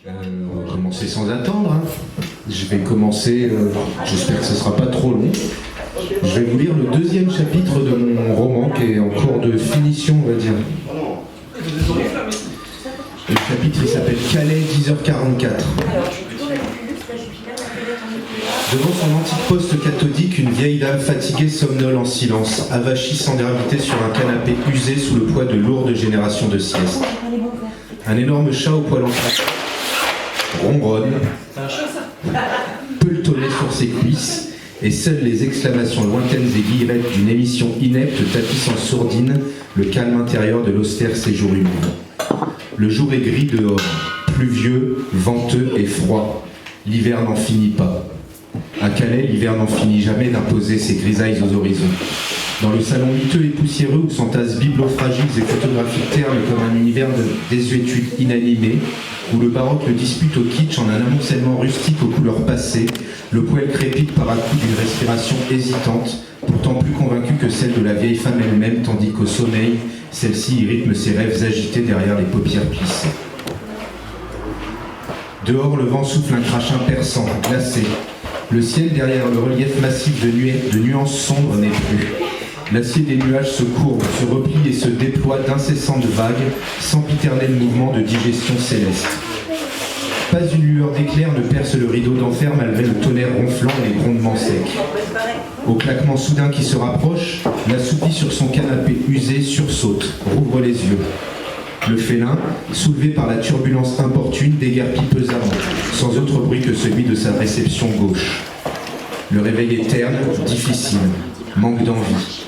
On va commencer sans attendre. Hein. Je vais commencer, j'espère que ce ne sera pas trop long. Je vais vous lire le deuxième chapitre de mon roman qui est en cours de finition, on va dire. Le chapitre il s'appelle Calais, 10h44. Devant son antique poste cathodique, une vieille dame fatiguée somnole en silence, avachie sans gravité sur un canapé usé sous le poids de lourdes générations de sieste. Un énorme chat au poil en craque ronronne, pelotonné sur ses cuisses, et seules les exclamations lointaines et guillerettes d'une émission inepte tapissent en sourdine le calme intérieur de l'austère séjour humide. Le jour est gris dehors, pluvieux, venteux et froid. L'hiver n'en finit pas. À Calais, l'hiver n'en finit jamais d'imposer ses grisailles aux horizons. Dans le salon miteux et poussiéreux où s'entassent bibelots fragiles et photographies ternes comme un univers de désuétude inanimée, où le baroque le dispute au kitsch en un amoncellement rustique aux couleurs passées, le poêle crépite par à-coups d'une respiration hésitante, pourtant plus convaincue que celle de la vieille femme elle-même, tandis qu'au sommeil, celle-ci y rythme ses rêves agités derrière les paupières plissées. Dehors, le vent souffle un crachin perçant, glacé. Le ciel, derrière le relief massif de nuances sombres, n'est plus. L'acier des nuages se courbe, se replie et se déploie d'incessantes vagues, sans piternel mouvement de digestion céleste. Pas une lueur d'éclair ne perce le rideau d'enfer malgré le tonnerre ronflant et les grondements secs. Au claquement soudain qui se rapproche, l'assoupie sur son canapé usé sursaute, rouvre les yeux. Le félin, soulevé par la turbulence importune, déguerpit pesamment, sans autre bruit que celui de sa réception gauche. Le réveil est terne, difficile, manque d'envie.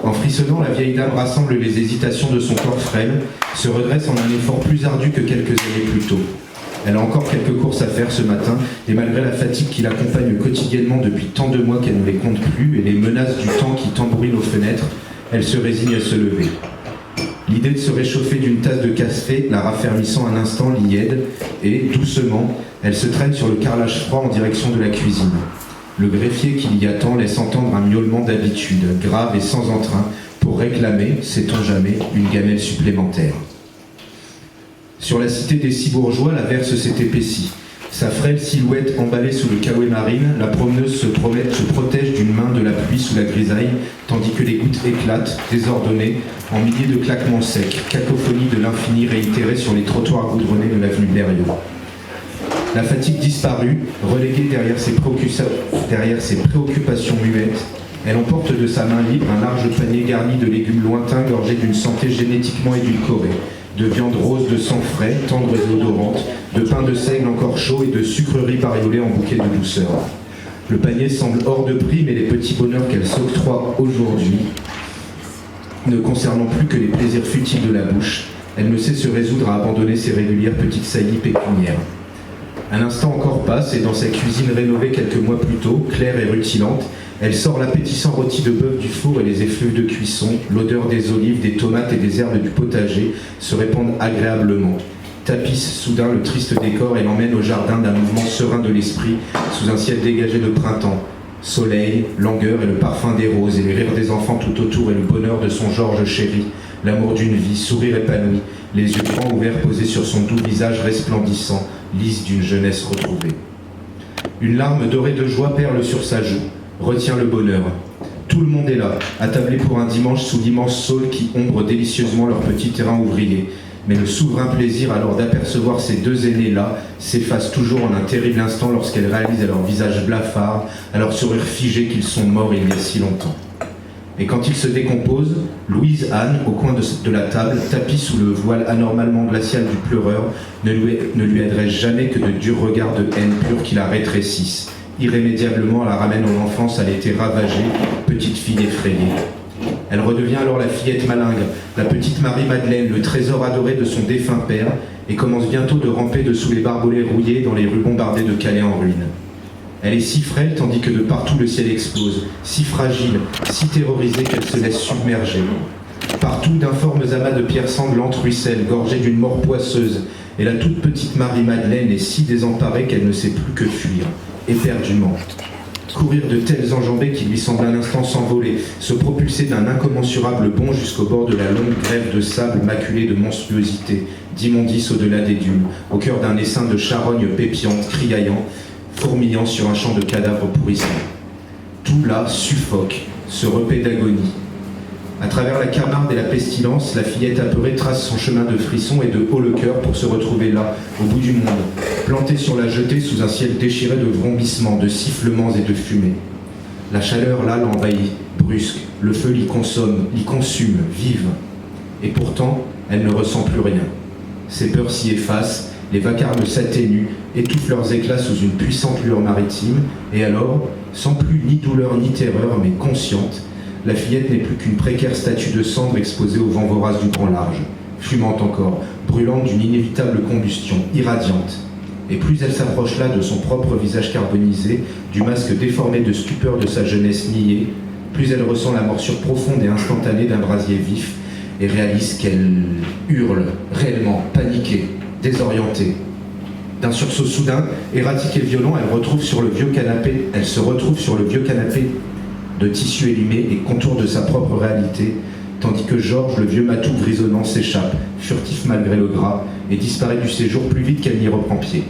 En frissonnant, la vieille dame rassemble les hésitations de son corps frêle, se redresse en un effort plus ardu que quelques années plus tôt. Elle a encore quelques courses à faire ce matin, et malgré la fatigue qui l'accompagne quotidiennement depuis tant de mois qu'elle ne les compte plus, et les menaces du temps qui tambourinent aux fenêtres, elle se résigne à se lever. L'idée de se réchauffer d'une tasse de café, la raffermissant un instant, l'y aide, et, doucement, elle se traîne sur le carrelage froid en direction de la cuisine. Le greffier qui l'y attend laisse entendre un miaulement d'habitude, grave et sans entrain, pour réclamer, sait-on jamais, une gamelle supplémentaire. Sur la cité des six bourgeois, l'averse s'est épaissie. Sa frêle silhouette emballée sous le caouet marine, la promeneuse se protège d'une main de la pluie sous la grisaille, tandis que les gouttes éclatent, désordonnées, en milliers de claquements secs, cacophonie de l'infini réitérée sur les trottoirs goudronnés de l'avenue Blériot. La fatigue disparue, reléguée derrière ses préoccupations muettes, elle emporte de sa main libre un large panier garni de légumes lointains gorgés d'une santé génétiquement édulcorée, de viande rose de sang frais, tendre et odorante, de pain de seigle encore chaud et de sucreries bariolées en bouquet de douceur. Le panier semble hors de prix, mais les petits bonheurs qu'elle s'octroie aujourd'hui, ne concernant plus que les plaisirs futiles de la bouche, elle ne sait se résoudre à abandonner ses régulières petites saillies pécuniaires. Un instant encore passe et dans sa cuisine rénovée quelques mois plus tôt, claire et rutilante, elle sort l'appétissant rôti de bœuf du four et les effluves de cuisson, l'odeur des olives, des tomates et des herbes du potager se répandent agréablement. Tapisse soudain le triste décor et l'emmène au jardin d'un mouvement serein de l'esprit sous un ciel dégagé de printemps. Soleil, langueur et le parfum des roses et les rires des enfants tout autour et le bonheur de son Georges chéri, l'amour d'une vie, sourire épanoui, les yeux grands ouverts posés sur son doux visage resplendissant, lisse d'une jeunesse retrouvée. Une larme dorée de joie perle sur sa joue, retient le bonheur. Tout le monde est là, attablé pour un dimanche sous l'immense saule qui ombre délicieusement leur petit terrain ouvrier. Mais le souverain plaisir alors d'apercevoir ces deux aînés là s'efface toujours en un terrible instant lorsqu'elles réalisent à leur visage blafard, à leur sourire figé qu'ils sont morts il y a si longtemps. Et quand ils se décomposent, Louise-Anne, au coin de la table, tapie sous le voile anormalement glacial du pleureur, ne lui adresse jamais que de durs regards de haine pure qui la rétrécissent. Irrémédiablement, elle la ramène en enfance, elle était ravagée, petite fille effrayée. Elle redevient alors la fillette malingre, la petite Marie-Madeleine, le trésor adoré de son défunt père, et commence bientôt de ramper dessous les barbelés rouillés dans les rues bombardées de Calais en ruine. Elle est si frêle tandis que de partout le ciel explose, si fragile, si terrorisée qu'elle se laisse submerger. Partout d'informes amas de pierres sanglantes ruissellent, gorgées d'une mort poisseuse, et la toute petite Marie-Madeleine est si désemparée qu'elle ne sait plus que fuir, éperdument. courir de telles enjambées qu'il lui semble un instant s'envoler, se propulser d'un incommensurable bond jusqu'au bord de la longue grève de sable maculée de monstruosités, d'immondices au-delà des dunes, au cœur d'un essaim de charognes pépiantes, criaillant, fourmillant sur un champ de cadavres pourrissants. Tout là suffoque, se repaît d'agonie. À travers la camarde et la pestilence, la fillette apeurée trace son chemin de frissons et de haut le cœur pour se retrouver là, au bout du monde, plantée sur la jetée sous un ciel déchiré de vrombissements, de sifflements et de fumée. La chaleur là l'envahit, brusque, le feu l'y consomme, l'y consume, vive. Et pourtant, elle ne ressent plus rien. Ses peurs s'y effacent, les vacarmes s'atténuent, étouffent leurs éclats sous une puissante lueur maritime, et alors, sans plus ni douleur ni terreur, mais consciente, la fillette n'est plus qu'une précaire statue de cendre exposée au vent vorace du grand large, fumante encore, brûlante d'une inévitable combustion, irradiante. Et plus elle s'approche là de son propre visage carbonisé, du masque déformé de stupeur de sa jeunesse niée, plus elle ressent la morsure profonde et instantanée d'un brasier vif et réalise qu'elle hurle, réellement, paniquée, désorientée. D'un sursaut soudain, erratique et violent, elle se retrouve sur le vieux canapé de tissu élumé et contour de sa propre réalité, tandis que Georges, le vieux matou grisonnant, s'échappe, furtif malgré le gras, et disparaît du séjour plus vite qu'elle n'y reprend pied.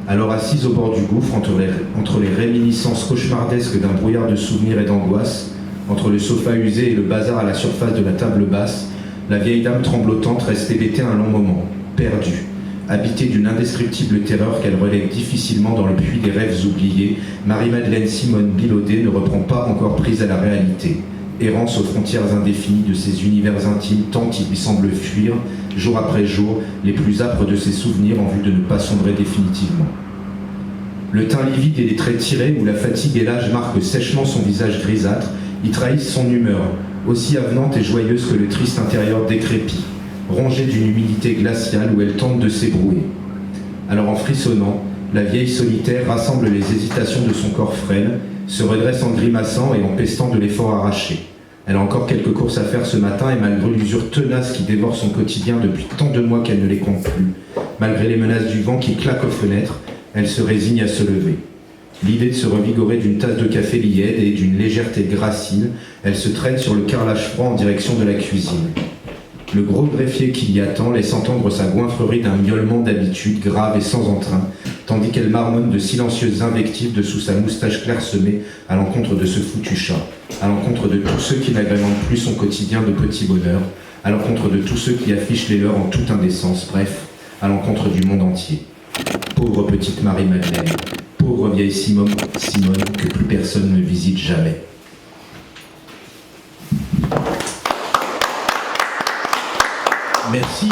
Alors assise au bord du gouffre, entre les réminiscences cauchemardesques d'un brouillard de souvenirs et d'angoisse, entre le sofa usé et le bazar à la surface de la table basse, la vieille dame tremblotante reste hébétée un long moment, perdue, habitée d'une indescriptible terreur qu'elle relève difficilement dans le puits des rêves oubliés, Marie-Madeleine Simone Bilaudet ne reprend pas encore prise à la réalité, errance aux frontières indéfinies de ses univers intimes tant il lui semble fuir, jour après jour, les plus âpres de ses souvenirs en vue de ne pas sombrer définitivement. Le teint livide et les traits tirés où la fatigue et l'âge marquent sèchement son visage grisâtre, y trahissent son humeur, aussi avenante et joyeuse que le triste intérieur décrépit, rongée d'une humidité glaciale où elle tente de s'ébrouer. Alors en frissonnant, la vieille solitaire rassemble les hésitations de son corps frêle, se redresse en grimaçant et en pestant de l'effort arraché. Elle a encore quelques courses à faire ce matin et malgré l'usure tenace qui dévore son quotidien depuis tant de mois qu'elle ne les compte plus, malgré les menaces du vent qui claque aux fenêtres, elle se résigne à se lever. L'idée de se revigorer d'une tasse de café l'y aide et d'une légèreté gracile, elle se traîne sur le carrelage froid en direction de la cuisine. Le gros greffier qui l'y attend laisse entendre sa goinfrerie d'un miaulement d'habitude, grave et sans entrain, tandis qu'elle marmonne de silencieuses invectives dessous sa moustache clairsemée à l'encontre de ce foutu chat, à l'encontre de tous ceux qui n'agrémentent plus son quotidien de petits bonheurs, à l'encontre de tous ceux qui affichent les leurs en toute indécence, bref, à l'encontre du monde entier. Pauvre petite Marie-Madeleine, pauvre vieille Simone que plus personne ne visite jamais. Merci.